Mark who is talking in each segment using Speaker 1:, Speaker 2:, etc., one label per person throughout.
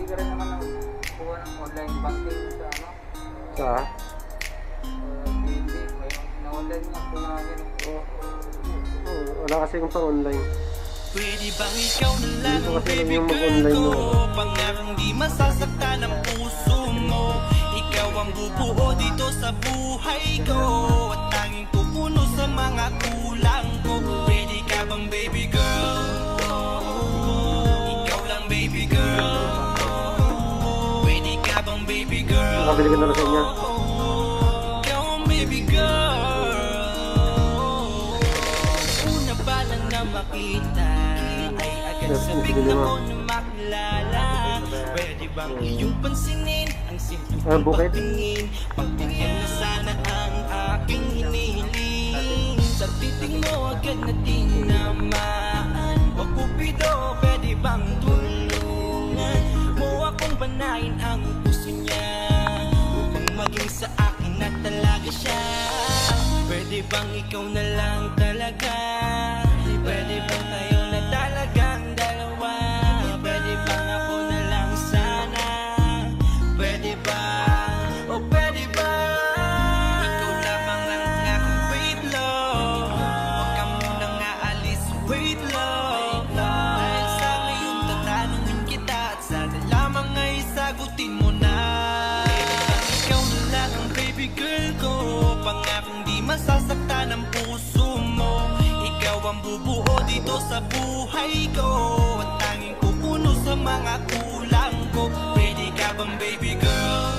Speaker 1: Hindi ka rin naman kuha ng online banking sa ano?
Speaker 2: Sa?
Speaker 1: Hindi, may na-online nga po namin.
Speaker 2: Wala kasi kung pang-online.
Speaker 3: Pwede bang ikaw na lang
Speaker 2: Dito kasi lang
Speaker 3: baby
Speaker 2: yung
Speaker 3: girl
Speaker 2: mag-online
Speaker 3: ko?
Speaker 2: mo.
Speaker 3: Pangarang di masasaktan ang puso mo. Ikaw ang bubuo dito sa buhay ko, at tanging pupuno sa mga kulang ko. Pwede ka bang baby girl? Ikaw lang baby girl. Pwede ka bang baby girl?
Speaker 2: Nakabili ka na rin sa inyo.
Speaker 3: Ikaw ang baby girl. Una pa lang na makita ay agad sabik na mo na makilala. Pwede bang iyong pansinin ang simpleng pagtingin? Pagtingin na sana ang aking hinihiling. Sa titing mo agad na tinamaan. O Cupido, pwede bang tulungan mo akong banayin ang puso niya, upang maging sa akin na talaga siya? Pwede bang ikaw na lang talaga? Pwede bang tayo na talagang dalawa? Pwede bang ako na lang sana? Pwede ba? O pwede ba? Ikaw lamang ang aking wait long. Huwag ka munang aalis, wait long. Dahil sa ngayon tatanungin kita, at sana lamang ay sagutin mo na. Ikaw na lang ang baby girl ko, pangakong di masasaktan ang puso mo. Ikaw ang bubuo dito sa buhay ko, at tanging pupuno sa mga kulang ko. Pwede ka bang baby girl?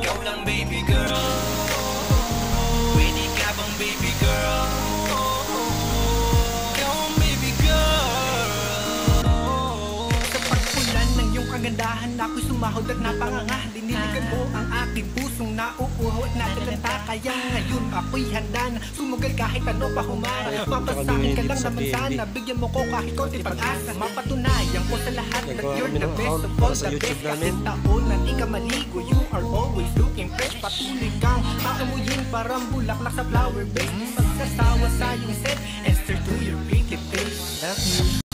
Speaker 3: Ikaw lang baby girl. Pwede ka bang baby girl? Ikaw ang baby girl. Sa pagpulan ng iyong kagandahan, ako'y sumahod at napanganga. Diniligan mo ang aking pusong nauuhaw at natalanta. Kaya ngayon ako'y handa na sumugal kahit ano pa humara. Mapasakin ka lang naman sana, bigyan mo ko kahit konti pag-asa. Mapatunayan ko sa lahat that you're the best of all the best. Kahit taon na di ka maligo, you are always looking fresh. Patuloy kang maamuyin parang bulaklak sa flower base. Magsasawa sa iyong set and stare to your pretty face.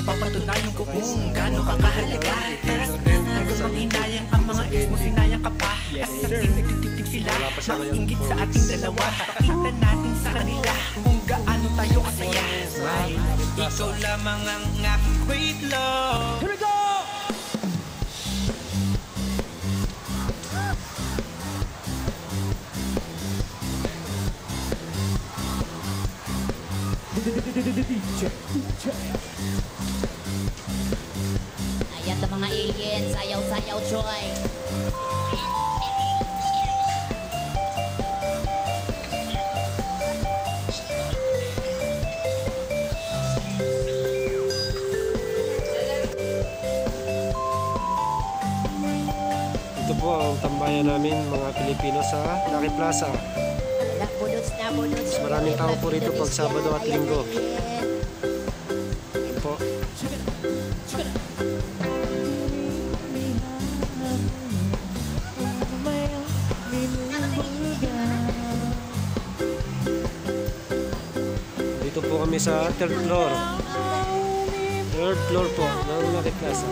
Speaker 3: Papatunayan ko kung gaano ka kahalaga. Hanggang maghinayang ang mga ex mo, sinayang ka pa. Kasi sa tinititip sila, maiingit sa ating dalawa. Pakita natin sa kanila kung gaano tayo kasaya. Ikaw lamang ang aking great love. Here we go!
Speaker 4: Ayan na mga aliens, sayaw-sayaw, Troy.
Speaker 2: Ito po ang tambayan namin mga Pilipino sa Lucky Plaza.
Speaker 4: Budots na, budots.
Speaker 2: Maraming tao po rito pag Sabado at Linggo. Yan po. Dito po kami sa third floor. Third floor po ng Lucky Plaza.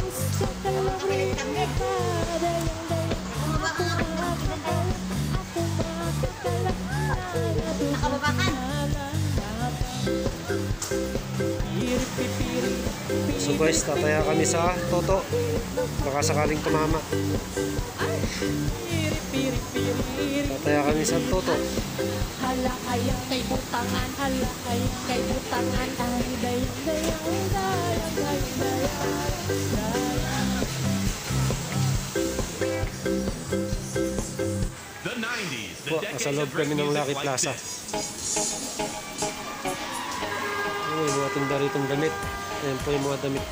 Speaker 2: So guys, tataya kami sa Toto. Baka sakaling tumama. Tataya kami sa Toto.
Speaker 5: Hala kaya kay butangan, hala kaya kay butangan. Ay dayang.
Speaker 2: Po, nasa loob kami ng Lucky Plaza. May mga tinda rito ng damit. Ayan po yung mga damit.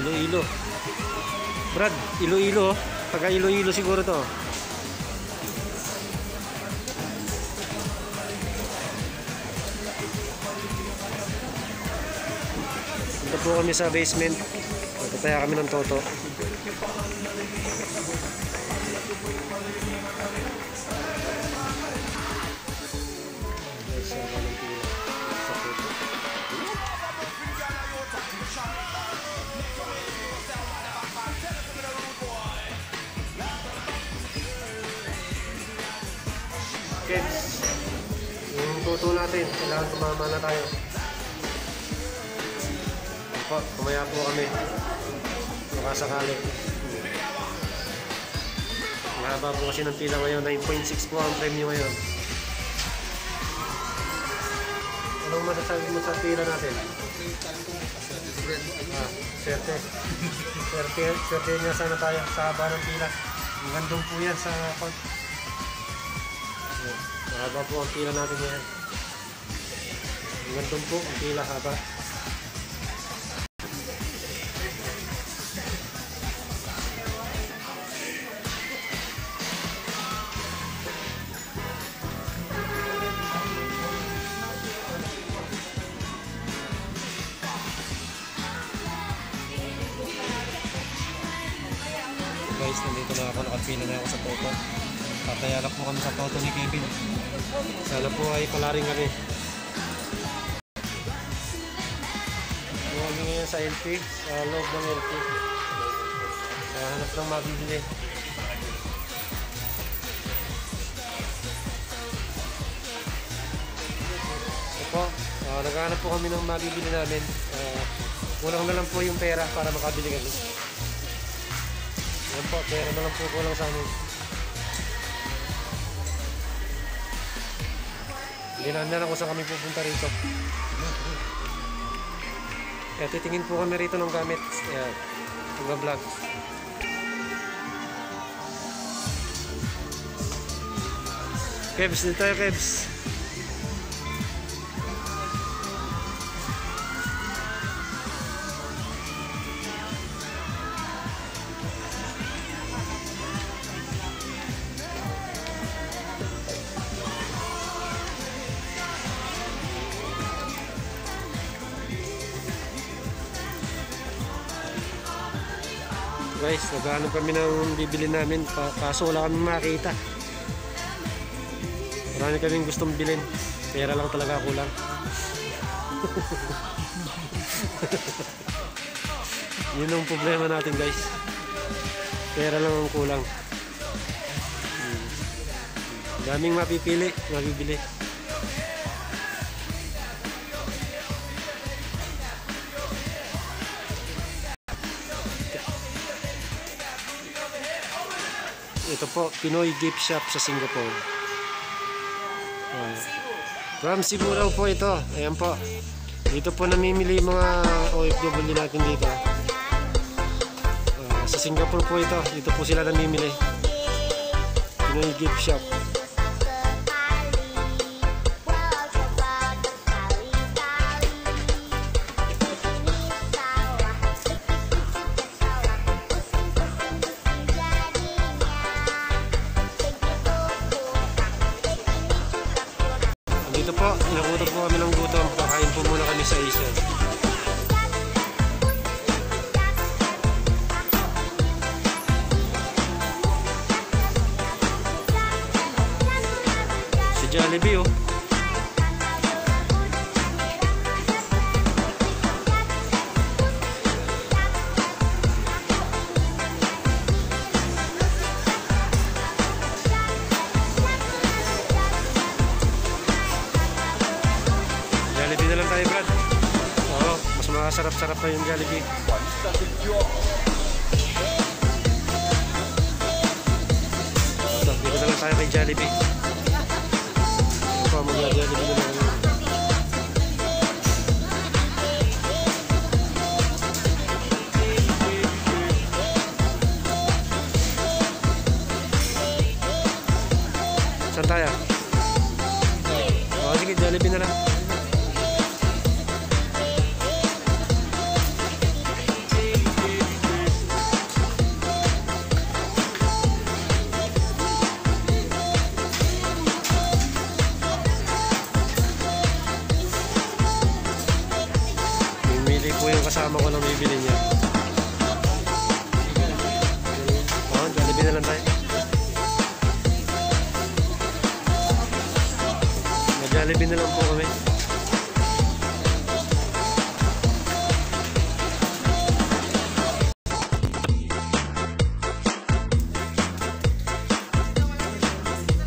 Speaker 2: Iloilo. Brad, Iloilo. Taga Iloilo siguro to. Ito po kami sa basement. Nagtataya kami ng Toto. Sa Valentina. Kebs, yung tuto natin, kailangan tumama na tayo. Po, kumaya po kami. Baka sakali. Mahaba po kasi ng pila ngayon. 9.6 po ang premium ngayon. Anong masasabi mo sa pila natin? Swerte. Swerte niya sana tayo sa haba ng pila. Ang gandong po yan sa account. Mahaba po ang pila natin ngayon. Ang gandong po ang pila haba. Guys, nandito na ako, nakapila na ako sa Toto. Tataya lang po kami sa Toto ni Kevin. Sana po ay palaring kami. Kami ngayon sa LP, sa loob ng LP. Hanap lang mabibili. So po, naghahanap po kami ng mabibili namin. Kulang na lang po yung pera para makabili kami. Yan po, pera na lang po kulang sa amin. Hindi na ako saan kami pupunta rito. Kaya titingin po kami rito ng gamit. Ayan, mag-vlog. Kebs, dito tayo Kebs. Guys, naghahanap kami ng bibili namin, kaso wala kami makita. Marami kaming gustong bilhin, pera lang talaga kulang. Yun ang problema natin guys, pera lang ang kulang. Daming mabibili. Ito po, Pinoy gift shop sa Singapore. From Cebu raw po ito. Ayan po. Dito po namimili mga OFW natin dito. Sa Singapore po ito. Dito po sila namimili. Pinoy gift shop. Dito po, nagutom po kami ng gutom. Kakain po muna kami sa Asia. Si Jollibee oh. Jollibee na lang tayo, Brad. Oo, mas makasarap-sarap pa yung Jollibee. Ito, dito na lang tayo kay Jollibee. Ito, mag-Jollibee na lang. Saan tayo? Oo, sige, Jollibee na lang. Mimili po yung kasama ko ng bibili niya. Oo, Jollibee na lang tayo. Jollibee na lang po kami.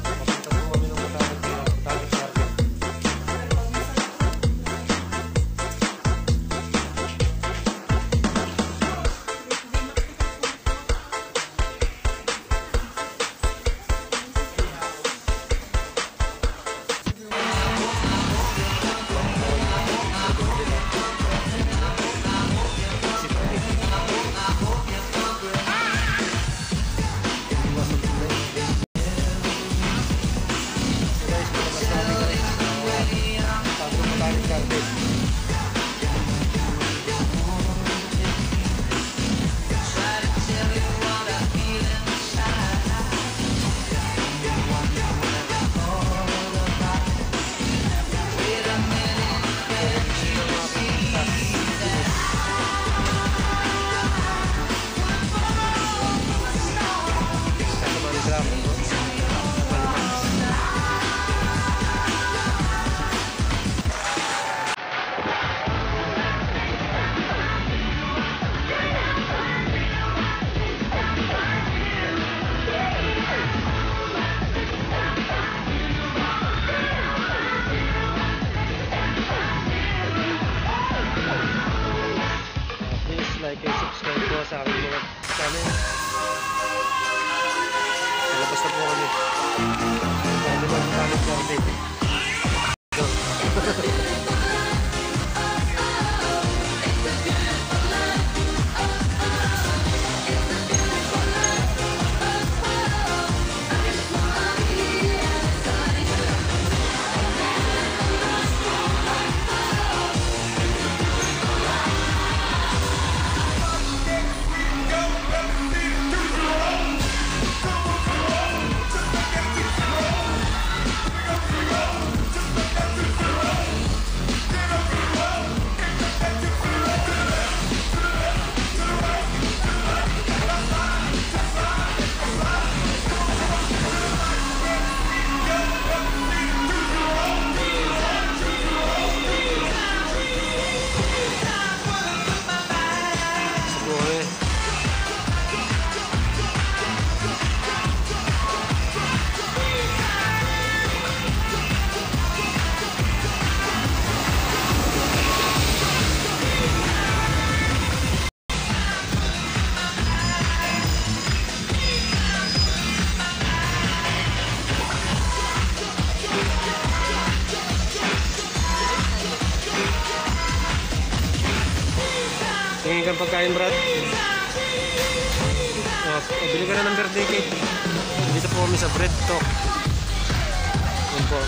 Speaker 2: Papunta po kami ng Batangas. Planet Garden. Tingin kang pagkain, Brad. Bili ka na ng birthday cake. Dito po kami sa Bread Talk. Yun po.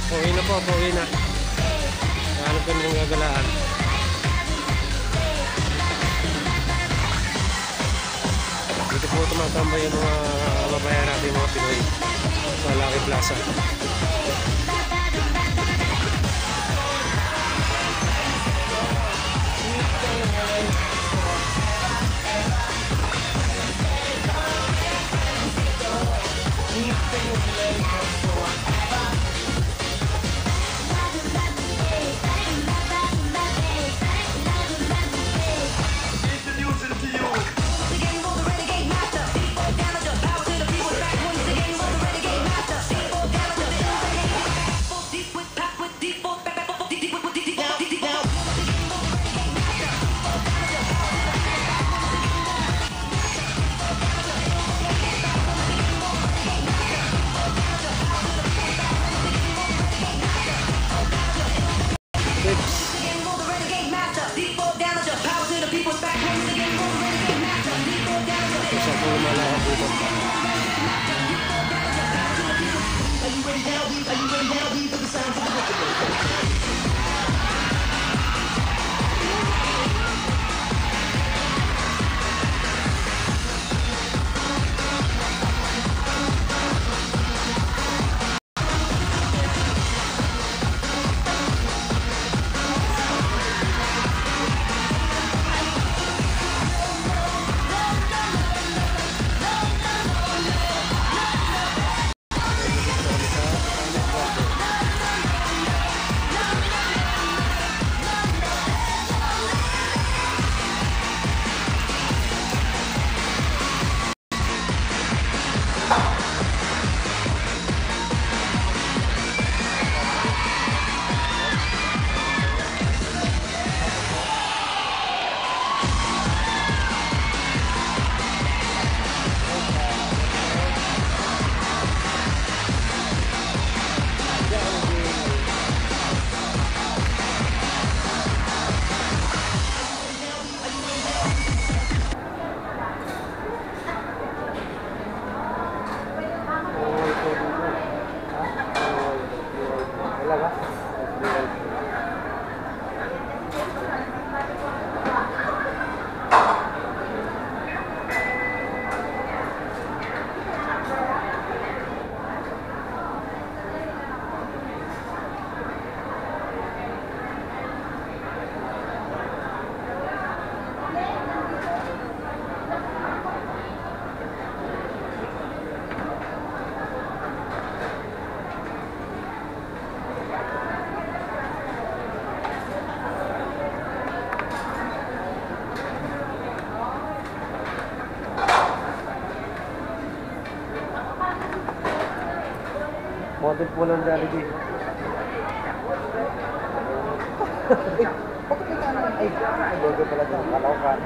Speaker 2: Pauwi na po, pauwi na. Hanap kami ng gagalaan. Dito po tumatambay yung mga babayan natin, mga Pinoy sa Lucky Plaza. Model po ng Jollibee. Ay, logo pala dyan. Kalaukan.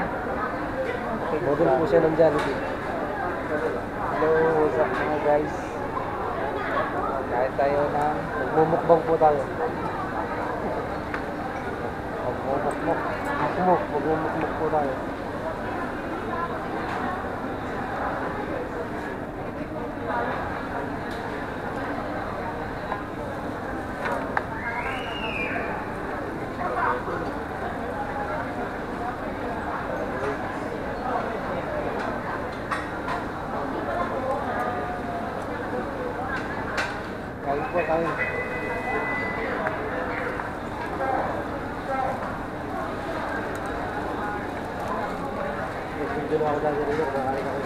Speaker 2: Model po siya ng Jollibee. Hello, what's up mga guys? Kahit tayo na magmumukbang po tayo. Magmumukmuk po tayo. Kain po tayo. Hindi na ako dahil rin ako. Nakain ako.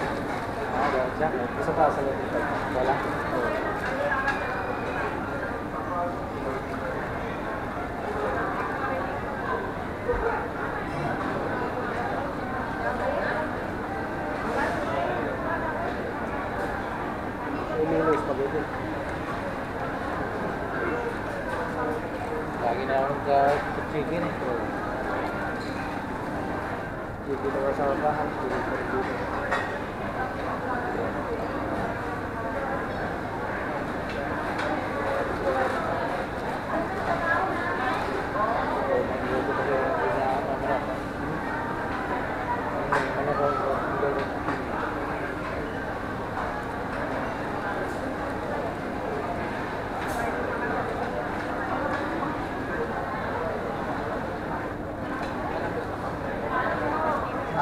Speaker 2: Dahil siya. Isa pa sa dito. Wala. Umilis pa dito. Lagi na akong chicken. Chicken na sa bahan. Chicken pa dito.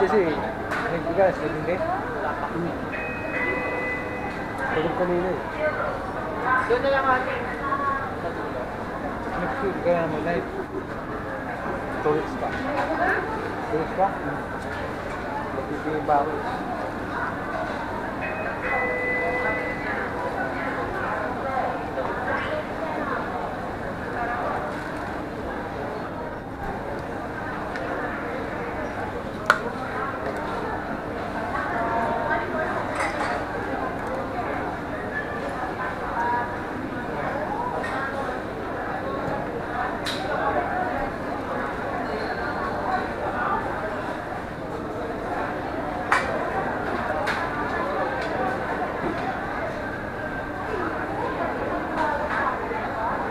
Speaker 2: Jesse, nagbigas, hindi? Tulog kanina eh.
Speaker 1: Doon na lang ate.
Speaker 2: Nag-shoot ka na mo live. Tourist pa. Tourist pa? Magpipili ba ako?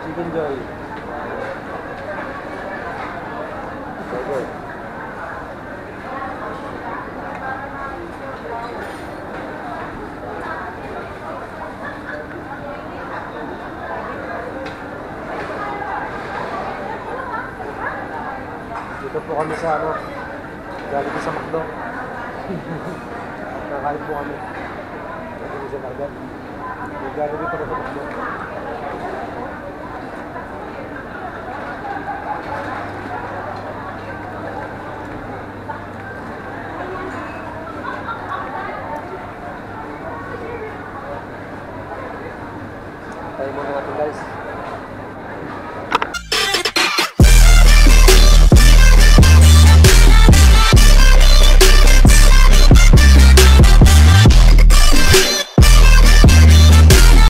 Speaker 2: Chicken Joy. Burger. Dito po kami sa Jollibee sa McDo. Kakain po kami. Jollibee sa McDo. Jollibee pa na sa McDo. Tayo muna natin guys.